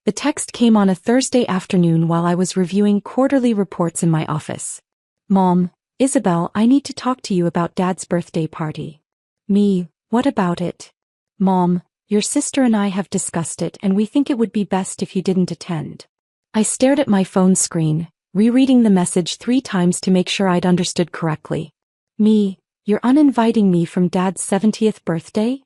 The text came on a Thursday afternoon while I was reviewing quarterly reports in my office. Mom, Isabel, I need to talk to you about Dad's birthday party. Me, what about it? Mom, your sister and I have discussed it and we think it would be best if you didn't attend. I stared at my phone screen, rereading the message 3 times to make sure I'd understood correctly. Me, you're uninviting me from Dad's 70th birthday?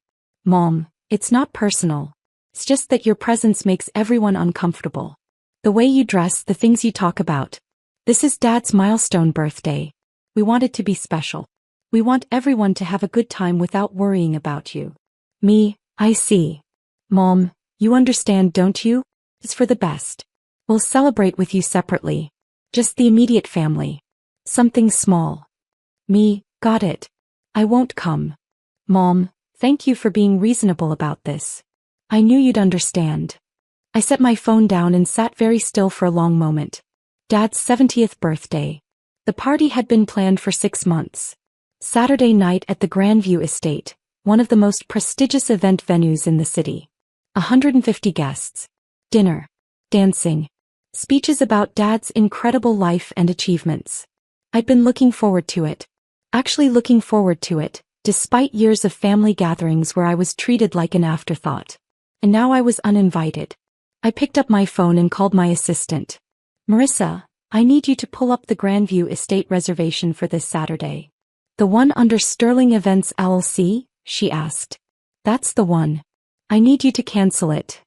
Mom, it's not personal. It's just that your presence makes everyone uncomfortable. The way you dress, the things you talk about. This is Dad's milestone birthday. We want it to be special. We want everyone to have a good time without worrying about you. Me, I see. Mom, you understand, don't you? It's for the best. We'll celebrate with you separately. Just the immediate family. Something small. Me, got it. I won't come. Mom, thank you for being reasonable about this. I knew you'd understand. I set my phone down and sat very still for a long moment. Dad's 70th birthday. The party had been planned for 6 months. Saturday night at the Grandview Estate, one of the most prestigious event venues in the city. 150 guests. Dinner. Dancing. Speeches about Dad's incredible life and achievements. I'd been looking forward to it. Actually looking forward to it, despite years of family gatherings where I was treated like an afterthought. And now I was uninvited. I picked up my phone and called my assistant. Marissa, I need you to pull up the Grandview Estate reservation for this Saturday. The one under Sterling Events LLC? She asked. That's the one. I need you to cancel it.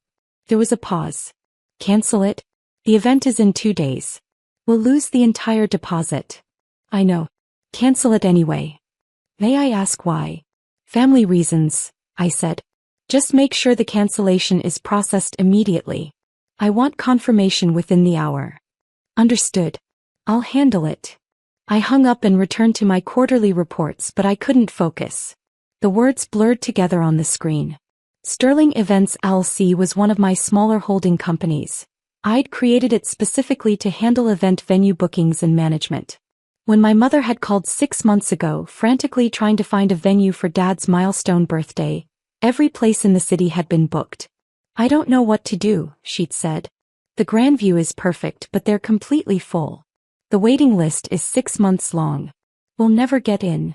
There was a pause. Cancel it? The event is in 2 days. We'll lose the entire deposit. I know. Cancel it anyway. May I ask why? Family reasons, I said. Just make sure the cancellation is processed immediately. I want confirmation within the hour. Understood. I'll handle it. I hung up and returned to my quarterly reports, but I couldn't focus. The words blurred together on the screen. Sterling Events LLC was one of my smaller holding companies. I'd created it specifically to handle event venue bookings and management. When my mother had called 6 months ago, frantically trying to find a venue for Dad's milestone birthday, every place in the city had been booked. I don't know what to do, she'd said. The Grandview is perfect, but they're completely full. The waiting list is 6 months long. We'll never get in.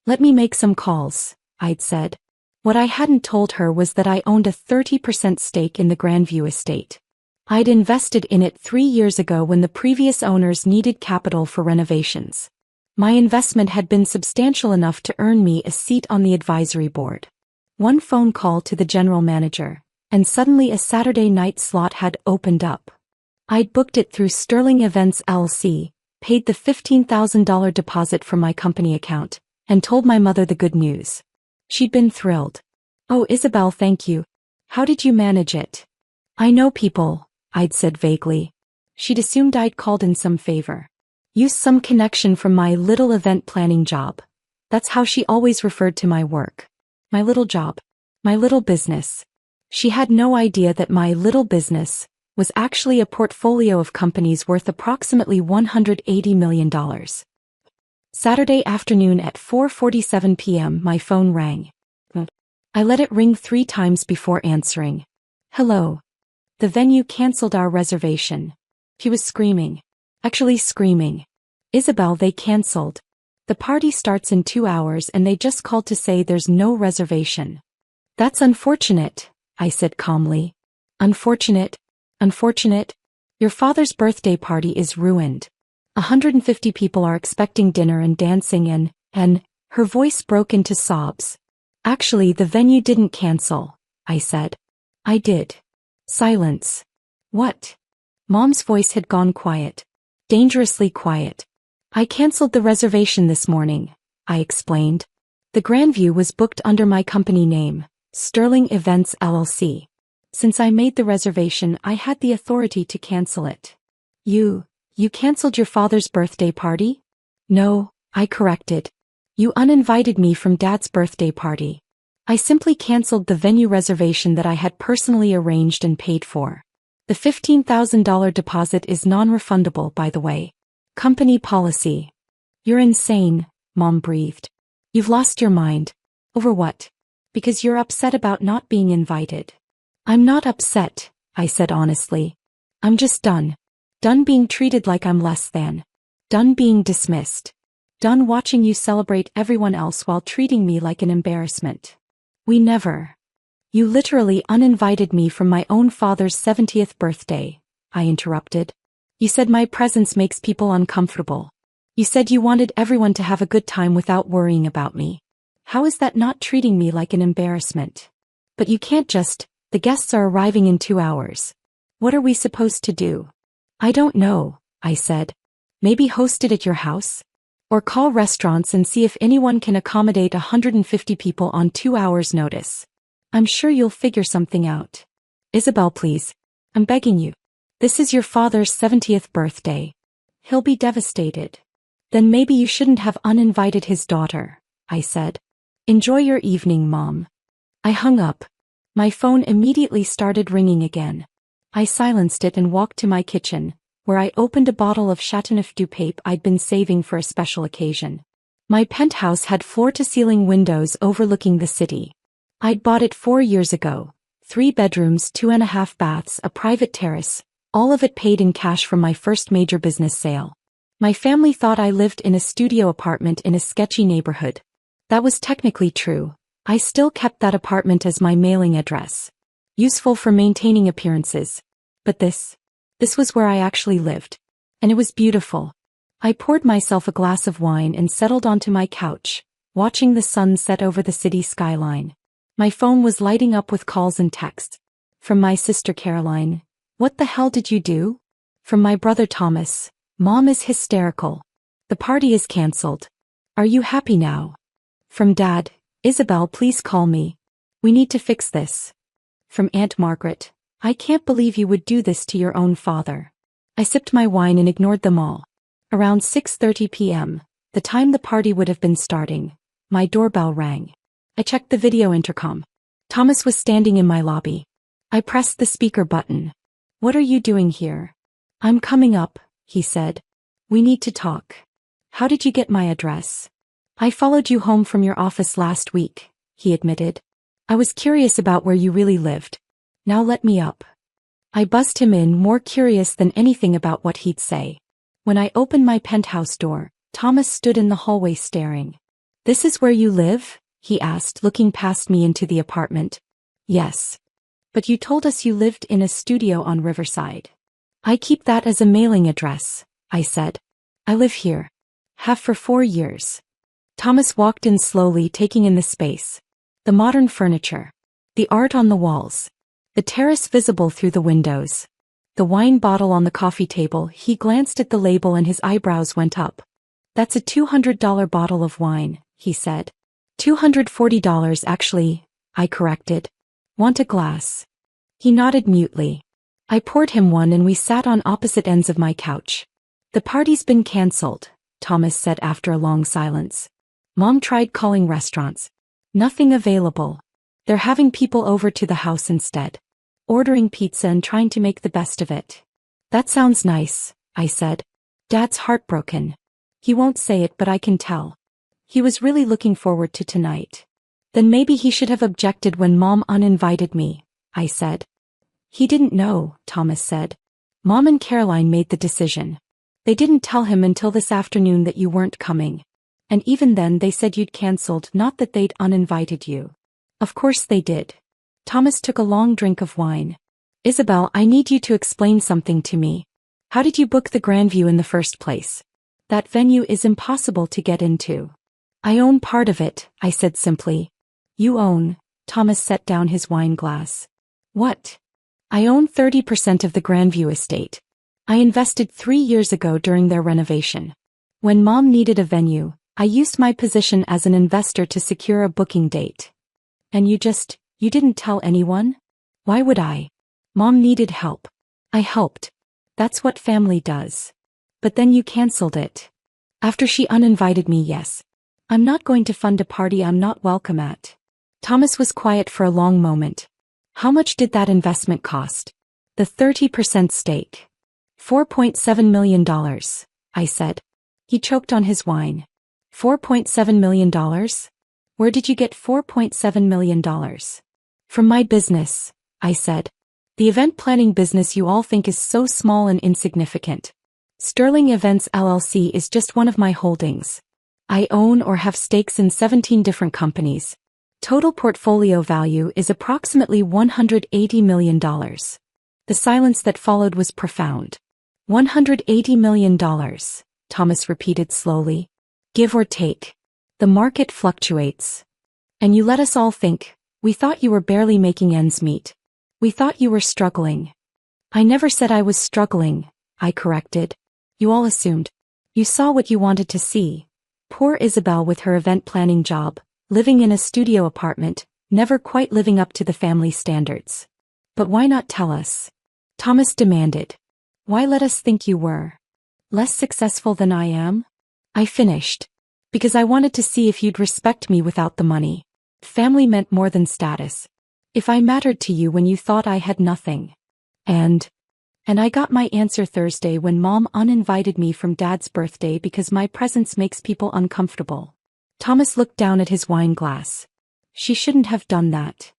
Let me make some calls, I'd said. What I hadn't told her was that I owned a 30% stake in the Grandview estate. I'd invested in it 3 years ago when the previous owners needed capital for renovations. My investment had been substantial enough to earn me a seat on the advisory board. One phone call to the general manager, and suddenly a Saturday night slot had opened up. I'd booked it through Sterling Events LLC, paid the $15,000 deposit from my company account, and told my mother the good news. She'd been thrilled. Oh, Isabel, thank you. How did you manage it? I know people, I'd said vaguely. She'd assumed I'd called in some favor. Used some connection from my little event planning job. That's how she always referred to my work. My little job. My little business. She had no idea that my little business was actually a portfolio of companies worth approximately $180 million. Saturday afternoon at 4:47 p.m. my phone rang. I let it ring 3 times before answering. Hello. The venue canceled our reservation. He was screaming. Actually screaming. Isabel, they canceled. The party starts in 2 hours and they just called to say there's no reservation. That's unfortunate, I said calmly. Unfortunate? Unfortunate? Your father's birthday party is ruined. 150 people are expecting dinner and dancing and her voice broke into sobs. Actually, the venue didn't cancel, I said. I did. Silence. What? Mom's voice had gone quiet. Dangerously quiet. I canceled the reservation this morning, I explained. The Grandview was booked under my company name, Sterling Events LLC. Since I made the reservation, I had the authority to cancel it. You canceled your father's birthday party? No, I corrected. You uninvited me from Dad's birthday party. I simply canceled the venue reservation that I had personally arranged and paid for. The $15,000 deposit is non-refundable, by the way. Company policy. You're insane, Mom breathed. You've lost your mind. Over what? Because you're upset about not being invited. I'm not upset, I said honestly. I'm just done. Done being treated like I'm less than. Done being dismissed. Done watching you celebrate everyone else while treating me like an embarrassment. We never. You literally uninvited me from my own father's 70th birthday, I interrupted. You said my presence makes people uncomfortable. You said you wanted everyone to have a good time without worrying about me. How is that not treating me like an embarrassment? But you can't just, the guests are arriving in 2 hours. What are we supposed to do? I don't know, I said. Maybe host it at your house? Or call restaurants and see if anyone can accommodate 150 people on 2 hours' notice. I'm sure you'll figure something out. Isabel, please. I'm begging you. This is your father's 70th birthday. He'll be devastated. Then maybe you shouldn't have uninvited his daughter, I said. Enjoy your evening, Mom. I hung up. My phone immediately started ringing again. I silenced it and walked to my kitchen, where I opened a bottle of Chateauneuf du Pape I'd been saving for a special occasion. My penthouse had floor-to-ceiling windows overlooking the city. I'd bought it 4 years ago, 3 bedrooms, 2.5 baths, a private terrace, all of it paid in cash from my first major business sale. My family thought I lived in a studio apartment in a sketchy neighborhood. That was technically true. I still kept that apartment as my mailing address. Useful for maintaining appearances. But this was where I actually lived. And it was beautiful. I poured myself a glass of wine and settled onto my couch, watching the sun set over the city skyline. My phone was lighting up with calls and texts. From my sister Caroline, "What the hell did you do?" From my brother Thomas, "Mom is hysterical. The party is cancelled. Are you happy now?" From Dad, "Isabel, please call me. We need to fix this." From Aunt Margaret, "I can't believe you would do this to your own father." I sipped my wine and ignored them all. Around 6:30 p.m., the time the party would have been starting, my doorbell rang. I checked the video intercom. Thomas was standing in my lobby. I pressed the speaker button. "What are you doing here?" "I'm coming up," he said. "We need to talk." "How did you get my address?" "I followed you home from your office last week," he admitted. "I was curious about where you really lived. Now let me up." I buzzed him in, more curious than anything about what he'd say. When I opened my penthouse door, Thomas stood in the hallway staring. "This is where you live?" he asked, looking past me into the apartment. "Yes. But you told us you lived in a studio on Riverside." "I keep that as a mailing address," I said. "I live here. Have for 4 years." Thomas walked in slowly, taking in the space. The modern furniture. The art on the walls. The terrace visible through the windows. The wine bottle on the coffee table. He glanced at the label and his eyebrows went up. "That's a $200 bottle of wine," he said. $240 actually, I corrected. "Want a glass?" He nodded mutely. I poured him one and we sat on opposite ends of my couch. "The party's been cancelled," Thomas said after a long silence. "Mom tried calling restaurants. Nothing available. They're having people over to the house instead. Ordering pizza and trying to make the best of it." "That sounds nice," I said. "Dad's heartbroken. He won't say it, but I can tell. He was really looking forward to tonight." "Then maybe he should have objected when Mom uninvited me," I said. "He didn't know," Thomas said. "Mom and Caroline made the decision. They didn't tell him until this afternoon that you weren't coming. And even then they said you'd cancelled, not that they'd uninvited you." "Of course they did." Thomas took a long drink of wine. "Isabel, I need you to explain something to me. How did you book the Grandview in the first place? That venue is impossible to get into." "I own part of it," I said simply. "You own?" Thomas set down his wine glass. "What?" "I own 30% of the Grandview estate. I invested 3 years ago during their renovation. When Mom needed a venue, I used my position as an investor to secure a booking date." "And you didn't tell anyone?" "Why would I? Mom needed help. I helped. That's what family does." "But then you cancelled it." "After she uninvited me, yes. I'm not going to fund a party I'm not welcome at." Thomas was quiet for a long moment. "How much did that investment cost?" "The 30% stake." $4.7 million, I said. He choked on his wine. $4.7 million? Where did you get $4.7 million? "From my business," I said. The event planning business you all think is so small and insignificant. Sterling Events LLC is just one of my holdings. I own or have stakes in 17 different companies. Total portfolio value is approximately $180 million. The silence that followed was profound. $180 million, Thomas repeated slowly. Give or take. The market fluctuates. And you let us all think, we thought you were barely making ends meet. We thought you were struggling. I never said I was struggling, I corrected. You all assumed. You saw what you wanted to see. Poor Isabel with her event planning job, living in a studio apartment, never quite living up to the family standards. But why not tell us? Thomas demanded. Why let us think you were less successful than I am? I finished. Because I wanted to see if you'd respect me without the money. Family meant more than status. If I mattered to you when you thought I had nothing. And I got my answer Thursday when Mom uninvited me from Dad's birthday because my presence makes people uncomfortable. Thomas looked down at his wine glass. She shouldn't have done that.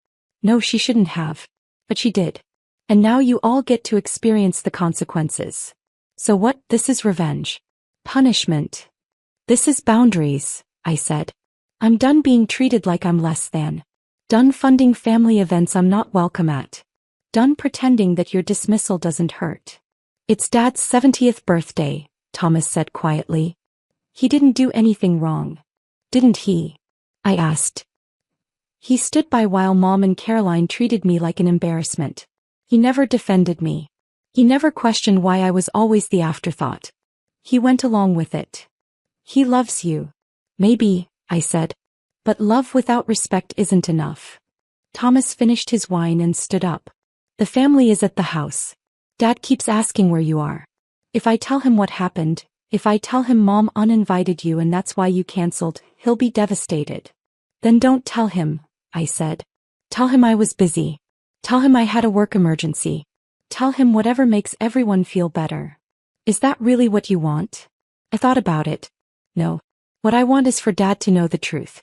No, she shouldn't have. But she did. And now you all get to experience the consequences. So what? This is revenge. Punishment. This is boundaries, I said. I'm done being treated like I'm less than. Done funding family events I'm not welcome at. Done pretending that your dismissal doesn't hurt. It's Dad's 70th birthday, Thomas said quietly. He didn't do anything wrong. Didn't he? I asked. He stood by while Mom and Caroline treated me like an embarrassment. He never defended me. He never questioned why I was always the afterthought. He went along with it. He loves you. Maybe, I said. But love without respect isn't enough. Thomas finished his wine and stood up. The family is at the house. Dad keeps asking where you are. If I tell him what happened, if I tell him Mom uninvited you and that's why you canceled, he'll be devastated. Then don't tell him, I said. Tell him I was busy. Tell him I had a work emergency. Tell him whatever makes everyone feel better. Is that really what you want? I thought about it. No. What I want is for Dad to know the truth.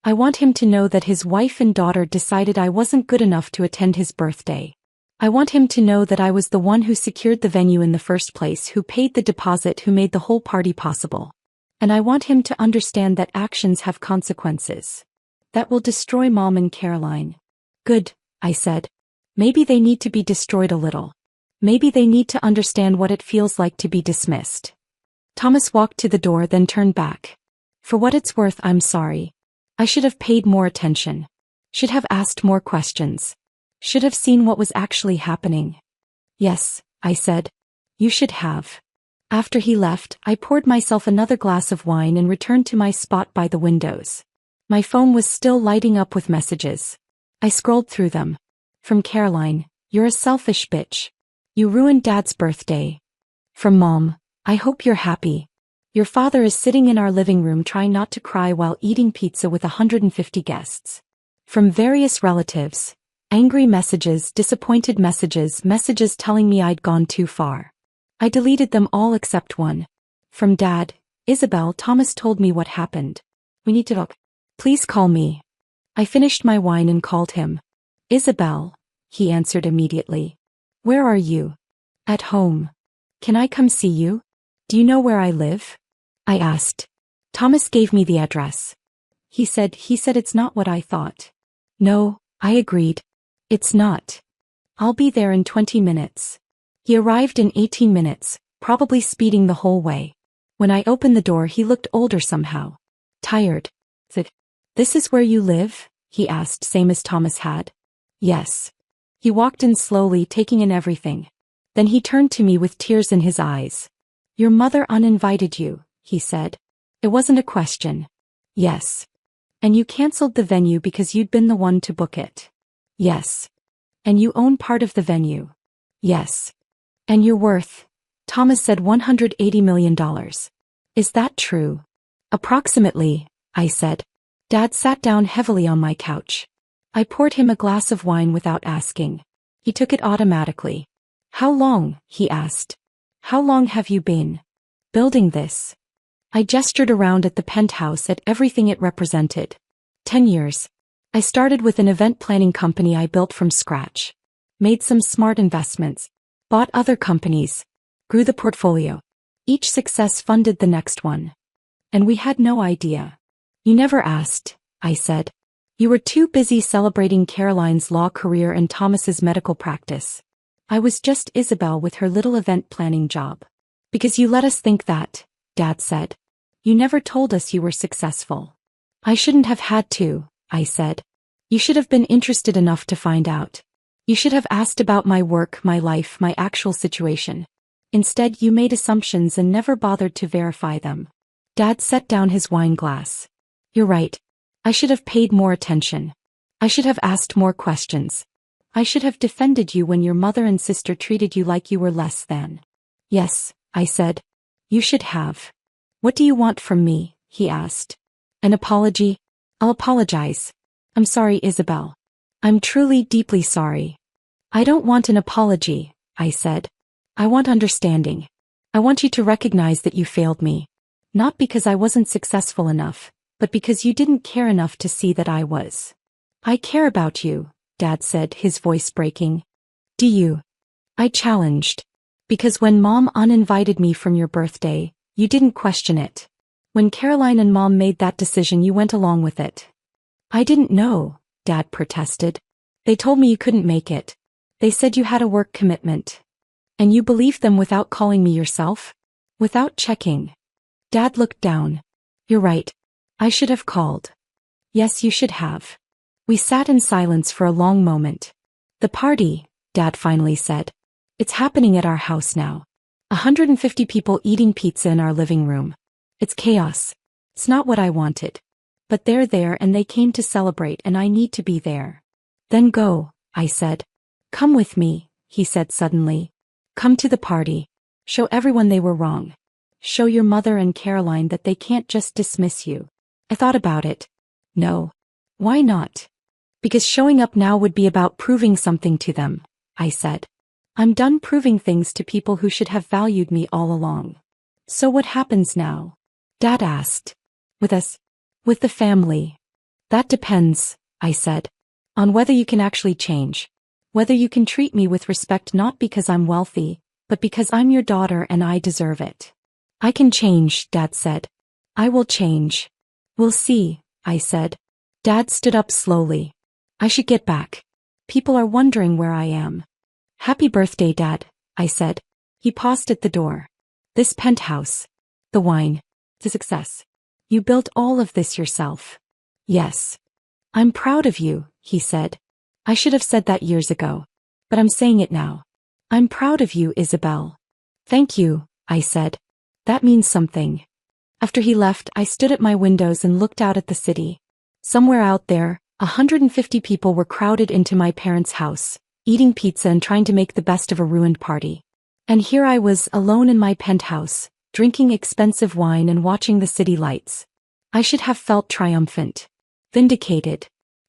I want him to know that his wife and daughter decided I wasn't good enough to attend his birthday. I want him to know that I was the one who secured the venue in the first place, who paid the deposit, who made the whole party possible. And I want him to understand that actions have consequences. That will destroy Mom and Caroline. Good, I said. Maybe they need to be destroyed a little. Maybe they need to understand what it feels like to be dismissed. Thomas walked to the door, then turned back. For what it's worth, I'm sorry. I should have paid more attention. Should have asked more questions. Should have seen what was actually happening. Yes, I said. You should have. After he left, I poured myself another glass of wine and returned to my spot by the windows. My phone was still lighting up with messages. I scrolled through them. From Caroline, you're a selfish bitch. You ruined Dad's birthday. From Mom, I hope you're happy. Your father is sitting in our living room trying not to cry while eating pizza with 150 guests. From various relatives, angry messages, disappointed messages, messages telling me I'd gone too far. I deleted them all except one. From Dad, Isabel, Thomas told me what happened. We need to talk. Please call me. I finished my wine and called him. Isabel, he answered immediately. Where are you? At home. Can I come see you? Do you know where I live? I asked. Thomas gave me the address. He said it's not what I thought. No, I agreed. It's not. I'll be there in 20 minutes. He arrived in 18 minutes, probably speeding the whole way. When I opened the door, he looked older somehow. Tired. This is where you live? He asked, same as Thomas had. Yes. He walked in slowly, taking in everything. Then he turned to me with tears in his eyes. Your mother uninvited you, he said. It wasn't a question. Yes. And you canceled the venue because you'd been the one to book it. Yes. And you own part of the venue. Yes. And you're worth, Thomas said, $180 million. Is that true? Approximately, I said. Dad sat down heavily on my couch. I poured him a glass of wine without asking. He took it automatically. How long? He asked. How long have you been building this? I gestured around at the penthouse, at everything it represented. 10 years. I started with an event planning company I built from scratch. made some smart investments, bought other companies, grew the portfolio. Each success funded the next one. And we had no idea. You never asked, I said. You were too busy celebrating Caroline's law career and Thomas's medical practice. I was just Isabel with her little event planning job. Because you let us think that, Dad said. You never told us you were successful. I shouldn't have had to, I said. You should have been interested enough to find out. You should have asked about my work, my life, my actual situation. Instead, you made assumptions and never bothered to verify them. Dad set down his wine glass. You're right. I should have paid more attention. I should have asked more questions. I should have defended you when your mother and sister treated you like you were less than. Yes, I said. You should have. What do you want from me? He asked. An apology? I'll apologize. I'm sorry, Isabel. I'm truly deeply sorry. I don't want an apology, I said. I want understanding. I want you to recognize that you failed me. Not because I wasn't successful enough, but because you didn't care enough to see that I was. I care about you, Dad said, his voice breaking. Do you? I challenged. Because when Mom uninvited me from your birthday, you didn't question it. When Caroline and Mom made that decision, you went along with it. I didn't know, Dad protested. They told me you couldn't make it. They said you had a work commitment. And you believed them without calling me yourself? Without checking. Dad looked down. You're right. I should have called. Yes, you should have. We sat in silence for a long moment. The party, Dad finally said. It's happening at our house now. 150 people eating pizza in our living room. It's chaos. It's not what I wanted. But they're there and they came to celebrate and I need to be there. Then go, I said. Come with me, he said suddenly. Come to the party. Show everyone they were wrong. Show your mother and Caroline that they can't just dismiss you. I thought about it. No. Why not? Because showing up now would be about proving something to them, I said. I'm done proving things to people who should have valued me all along. So what happens now? Dad asked. With us? With the family. That depends, I said. On whether you can actually change. Whether you can treat me with respect not because I'm wealthy, but because I'm your daughter and I deserve it. I can change, Dad said. I will change. We'll see, I said. Dad stood up slowly. I should get back. People are wondering where I am. Happy birthday, Dad, I said. He paused at the door. This penthouse. The wine. The success. You built all of this yourself. Yes. I'm proud of you, he said. I should have said that years ago. But I'm saying it now. I'm proud of you, Isabel. Thank you, I said. That means something. After he left, I stood at my windows and looked out at the city. Somewhere out there, 150 people were crowded into my parents' house, eating pizza and trying to make the best of a ruined party. And here I was, alone in my penthouse, drinking expensive wine and watching the city lights. I should have felt triumphant. Vindicated.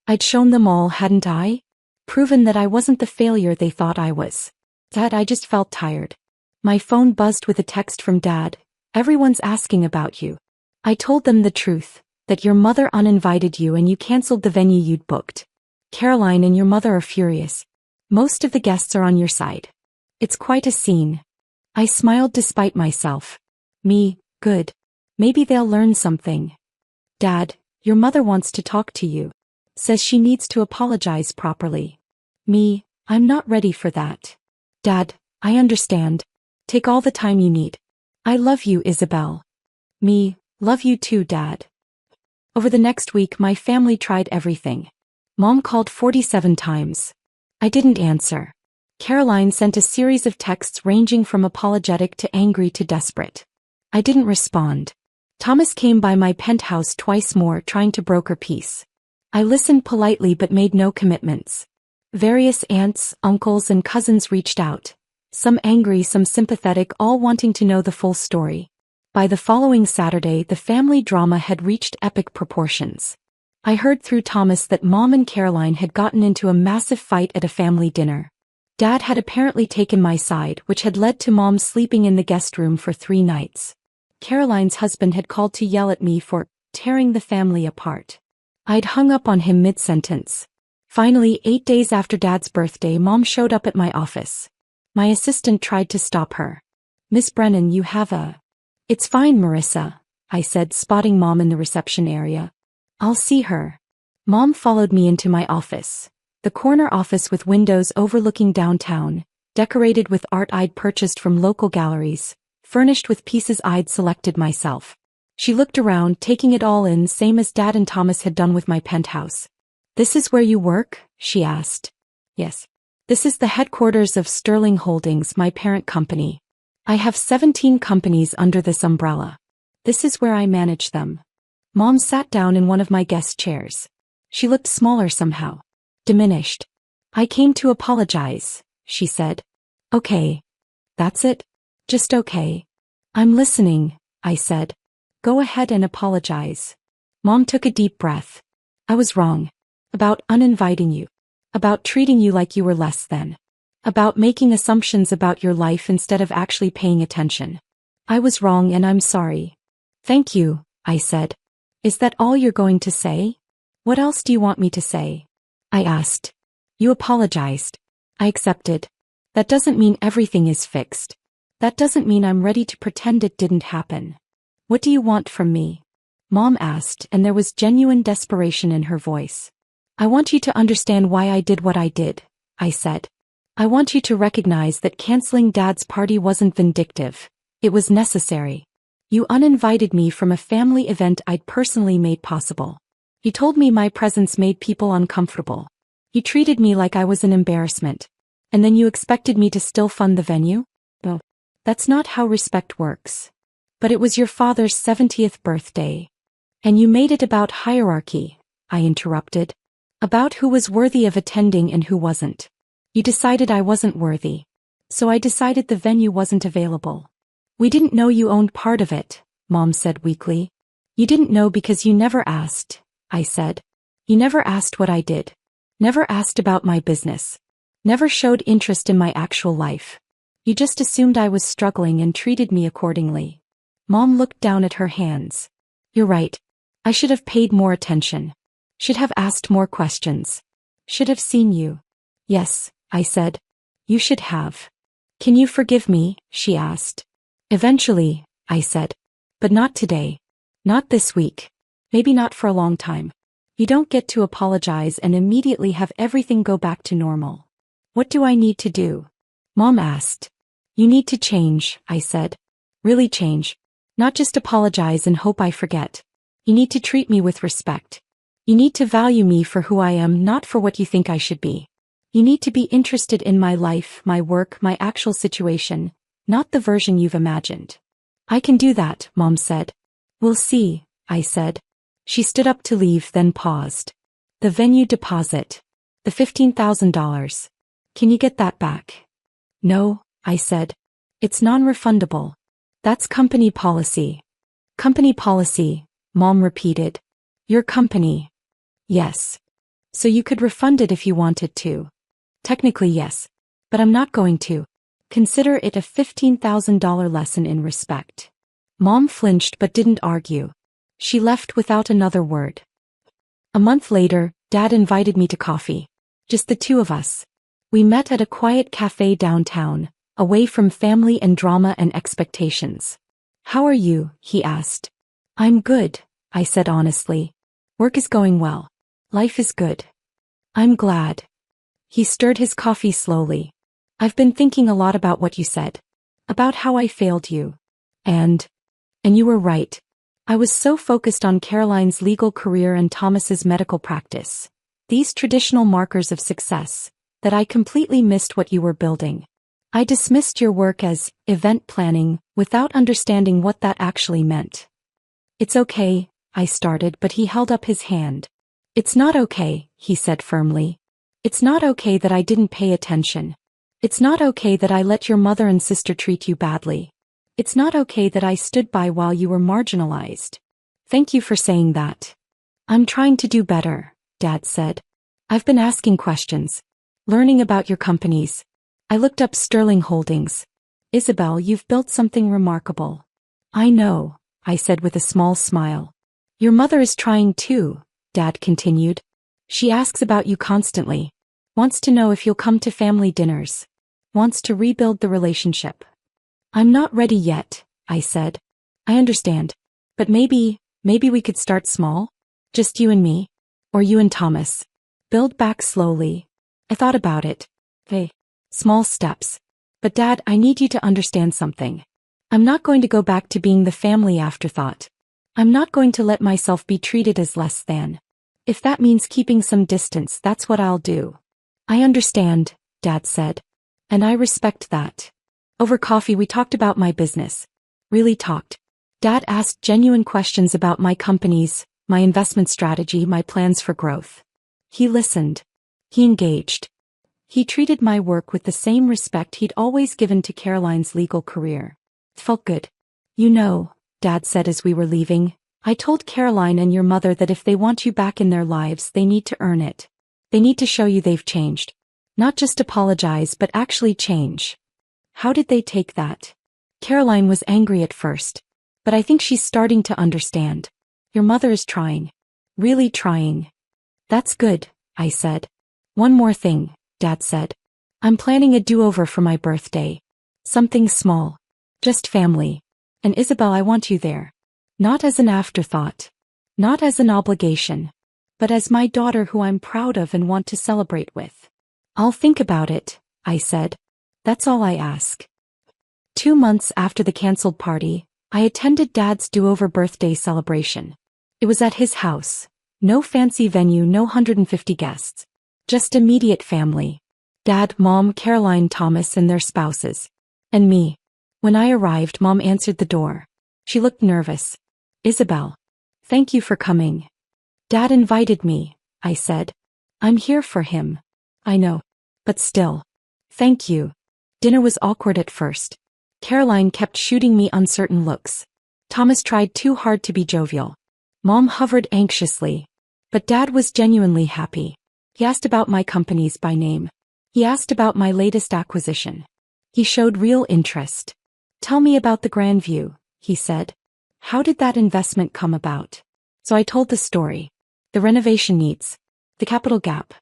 I'd shown them all, hadn't I? Proven that I wasn't the failure they thought I was. Dad, I just felt tired. My phone buzzed with a text from Dad. Everyone's asking about you. I told them the truth, that your mother uninvited you and you canceled the venue you'd booked. Caroline and your mother are furious. Most of the guests are on your side. It's quite a scene. I smiled despite myself. Me, good. Maybe they'll learn something. Dad, your mother wants to talk to you. Says she needs to apologize properly. Me, I'm not ready for that. Dad, I understand. Take all the time you need. I love you, Isabel. Me, love you too, Dad. Over the next week, my family tried everything. Mom called 47 times. I didn't answer. Caroline sent a series of texts ranging from apologetic to angry to desperate. I didn't respond. Thomas came by my penthouse twice more trying to broker peace. I listened politely but made no commitments. Various aunts, uncles and cousins reached out. Some angry, some sympathetic, all wanting to know the full story. By the following Saturday, the family drama had reached epic proportions. I heard through Thomas that Mom and Caroline had gotten into a massive fight at a family dinner. Dad had apparently taken my side, which had led to Mom sleeping in the guest room for 3 nights. Caroline's husband had called to yell at me for tearing the family apart. I'd hung up on him mid-sentence. Finally, 8 days after Dad's birthday, Mom showed up at my office. My assistant tried to stop her. "Miss Brennan, you have a..." "It's fine, Marissa," I said, spotting Mom in the reception area. "I'll see her." Mom followed me into my office. The corner office with windows overlooking downtown, decorated with art I'd purchased from local galleries, furnished with pieces I'd selected myself. She looked around, taking it all in, same as Dad and Thomas had done with my penthouse. "This is where you work?" she asked. "Yes. This is the headquarters of Sterling Holdings, my parent company. I have 17 companies under this umbrella. This is where I manage them." Mom sat down in one of my guest chairs. She looked smaller somehow. Diminished. "I came to apologize," she said. "Okay. That's it? Just okay." "I'm listening," I said. "Go ahead and apologize." Mom took a deep breath. "I was wrong. About uninviting you. About treating you like you were less than. About making assumptions about your life instead of actually paying attention. I was wrong and I'm sorry." "Thank you," I said. "Is that all you're going to say? What else do you want me to say?" I asked. "You apologized. I accepted. That doesn't mean everything is fixed. That doesn't mean I'm ready to pretend it didn't happen. What do you want from me?" Mom asked, and there was genuine desperation in her voice. "I want you to understand why I did what I did," I said. "I want you to recognize that canceling Dad's party wasn't vindictive. It was necessary. You uninvited me from a family event I'd personally made possible. You told me my presence made people uncomfortable. You treated me like I was an embarrassment. And then you expected me to still fund the venue? Well, that's not how respect works. But it was your father's 70th birthday. And you made it about hierarchy," I interrupted. "About who was worthy of attending and who wasn't. You decided I wasn't worthy. So I decided the venue wasn't available." "We didn't know you owned part of it," Mom said weakly. "You didn't know because you never asked," I said. "You never asked what I did. Never asked about my business. Never showed interest in my actual life. You just assumed I was struggling and treated me accordingly." Mom looked down at her hands. "You're right. I should have paid more attention. Should have asked more questions. Should have seen you." "Yes," I said. "You should have." "Can you forgive me?" she asked. "Eventually," I said. "But not today. Not this week. Maybe not for a long time. You don't get to apologize and immediately have everything go back to normal." "What do I need to do?" Mom asked. "You need to change," I said. "Really change. Not just apologize and hope I forget. You need to treat me with respect. You need to value me for who I am, not for what you think I should be. You need to be interested in my life, my work, my actual situation, not the version you've imagined." "I can do that," Mom said. "We'll see," I said. She stood up to leave, then paused. "The venue deposit. The $15,000. Can you get that back?" "No," I said. "It's non-refundable. That's company policy." "Company policy," Mom repeated. "Your company." "Yes. So you could refund it if you wanted to." "Technically yes. But I'm not going to. Consider it a $15,000 lesson in respect." Mom flinched but didn't argue. She left without another word. A month later, Dad invited me to coffee. Just the two of us. We met at a quiet cafe downtown, away from family and drama and expectations. "How are you?" he asked. "I'm good," I said honestly. "Work is going well. Life is good." "I'm glad." He stirred his coffee slowly. "I've been thinking a lot about what you said. About how I failed you. And you were right. I was so focused on Caroline's legal career and Thomas's medical practice, these traditional markers of success, that I completely missed what you were building. I dismissed your work as event planning without understanding what that actually meant." "It's okay," I started, but he held up his hand. "It's not okay," he said firmly. "It's not okay that I didn't pay attention. It's not okay that I let your mother and sister treat you badly. It's not okay that I stood by while you were marginalized. Thank you for saying that." "I'm trying to do better," Dad said. "I've been asking questions. Learning about your companies. I looked up Sterling Holdings. Isabel, you've built something remarkable." "I know," I said with a small smile. "Your mother is trying too," Dad continued. She asks about you constantly. Wants to know if you'll come to family dinners. Wants to rebuild the relationship. I'm not ready yet, I said. I understand. But maybe we could start small? Just you and me? Or you and Thomas? Build back slowly. I thought about it. Hey, small steps. But Dad, I need you to understand something. I'm not going to go back to being the family afterthought. I'm not going to let myself be treated as less than. If that means keeping some distance, that's what I'll do. I understand, Dad said. And I respect that. Over coffee we talked about my business. Really talked. Dad asked genuine questions about my companies, my investment strategy, my plans for growth. He listened. He engaged. He treated my work with the same respect he'd always given to Caroline's legal career. It felt good. You know, Dad said as we were leaving, I told Caroline and your mother that if they want you back in their lives, they need to earn it. They need to show you they've changed. Not just apologize, but actually change. How did they take that? Caroline was angry at first. But I think she's starting to understand. Your mother is trying. Really trying. That's good, I said. One more thing, Dad said. I'm planning a do-over for my birthday. Something small. Just family. And Isabel, I want you there. Not as an afterthought. Not as an obligation. But as my daughter who I'm proud of and want to celebrate with. I'll think about it, I said. That's all I ask. 2 months after the canceled party, I attended Dad's do-over birthday celebration. It was at his house. No fancy venue, no 150 guests. Just immediate family. Dad, Mom, Caroline, Thomas, and their spouses. And me. When I arrived, Mom answered the door. She looked nervous. Isabel. Thank you for coming. Dad invited me, I said. I'm here for him. I know. But still. Thank you. Dinner was awkward at first. Caroline kept shooting me uncertain looks. Thomas tried too hard to be jovial. Mom hovered anxiously. But Dad was genuinely happy. He asked about my companies by name. He asked about my latest acquisition. He showed real interest. Tell me about the Grandview, he said. How did that investment come about? So I told the story. The renovation needs. The capital gap.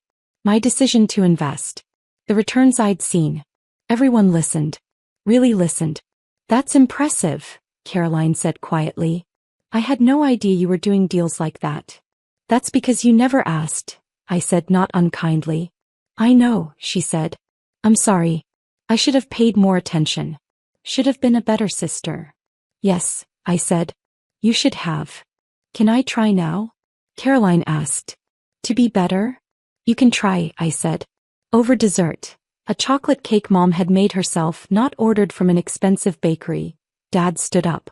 My decision to invest. The returns I'd seen. Everyone listened. Really listened. That's impressive, Caroline said quietly. I had no idea you were doing deals like that. That's because you never asked, I said not unkindly. I know, she said. I'm sorry. I should have paid more attention. Should have been a better sister. Yes, I said. You should have. Can I try now? Caroline asked. To be better? You can try, I said. Over dessert. A chocolate cake Mom had made herself, not ordered from an expensive bakery. Dad stood up.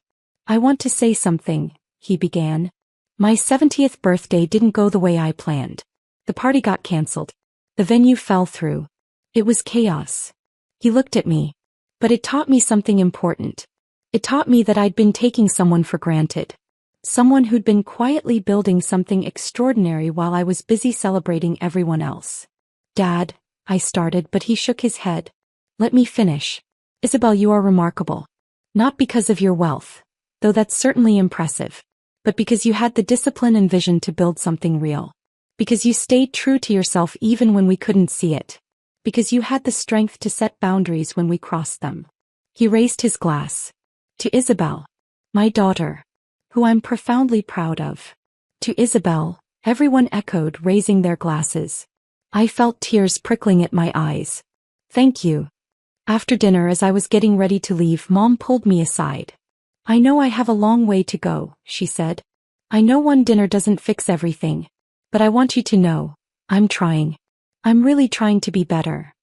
I want to say something, he began. My 70th birthday didn't go the way I planned. The party got canceled. The venue fell through. It was chaos. He looked at me. But it taught me something important. It taught me that I'd been taking someone for granted. Someone who'd been quietly building something extraordinary while I was busy celebrating everyone else. Dad, I started, but he shook his head. Let me finish. Isabel, you are remarkable. Not because of your wealth, though that's certainly impressive, but because you had the discipline and vision to build something real. Because you stayed true to yourself even when we couldn't see it. Because you had the strength to set boundaries when we crossed them. He raised his glass. To Isabel, my daughter, who I'm profoundly proud of. To Isabel, everyone echoed, raising their glasses. I felt tears prickling at my eyes. Thank you. After dinner, as I was getting ready to leave, Mom pulled me aside. I know I have a long way to go, she said. I know one dinner doesn't fix everything. But I want you to know, I'm trying. I'm really trying to be better.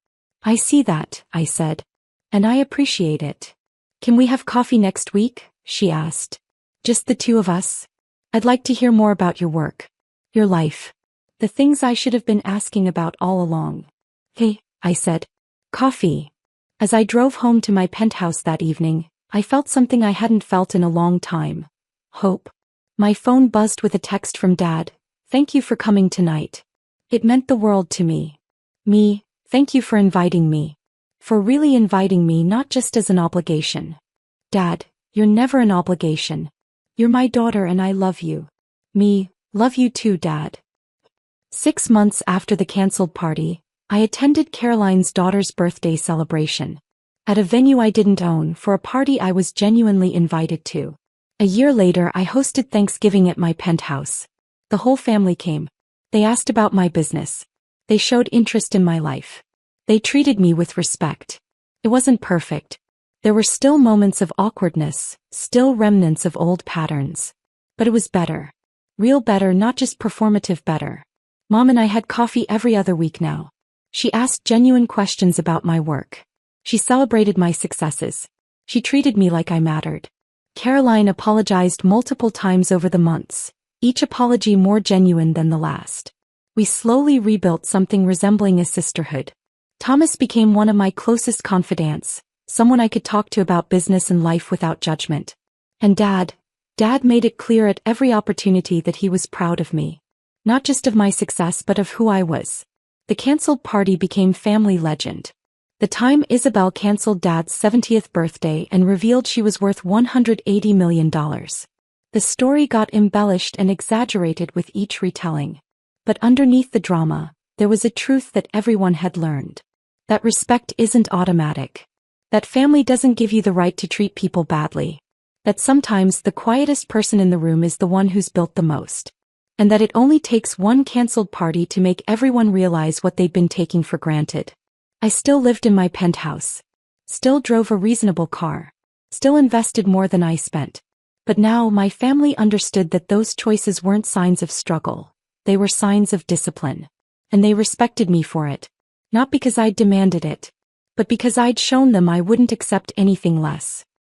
I see that, I said. And I appreciate it. Can we have coffee next week? She asked. Just the two of us? I'd like to hear more about your work. Your life. The things I should have been asking about all along. Hey, I said. Coffee. As I drove home to my penthouse that evening, I felt something I hadn't felt in a long time. Hope. My phone buzzed with a text from Dad. Thank you for coming tonight. It meant the world to me. Thank you for inviting me. For really inviting me, not just as an obligation. Dad, you're never an obligation. You're my daughter and I love you. Love you too, Dad. 6 months after the canceled party, I attended Caroline's daughter's birthday celebration. At a venue I didn't own for a party I was genuinely invited to. A year later I hosted Thanksgiving at my penthouse. The whole family came. They asked about my business. They showed interest in my life. They treated me with respect. It wasn't perfect. There were still moments of awkwardness, still remnants of old patterns. But it was better. Real better, not just performative better. Mom and I had coffee every other week now. She asked genuine questions about my work. She celebrated my successes. She treated me like I mattered. Caroline apologized multiple times over the months, each apology more genuine than the last. We slowly rebuilt something resembling a sisterhood. Thomas became one of my closest confidants, someone I could talk to about business and life without judgment. And Dad made it clear at every opportunity that he was proud of me. Not just of my success but of who I was. The canceled party became family legend. The time Isabel canceled Dad's 70th birthday and revealed she was worth $180 million. The story got embellished and exaggerated with each retelling. But underneath the drama, there was a truth that everyone had learned. That respect isn't automatic. That family doesn't give you the right to treat people badly. That sometimes the quietest person in the room is the one who's built the most. And that it only takes one canceled party to make everyone realize what they'd been taking for granted. I still lived in my penthouse. Still drove a reasonable car. Still invested more than I spent. But now my family understood that those choices weren't signs of struggle. They were signs of discipline. And they respected me for it. Not because I'd demanded it, but because I'd shown them I wouldn't accept anything less.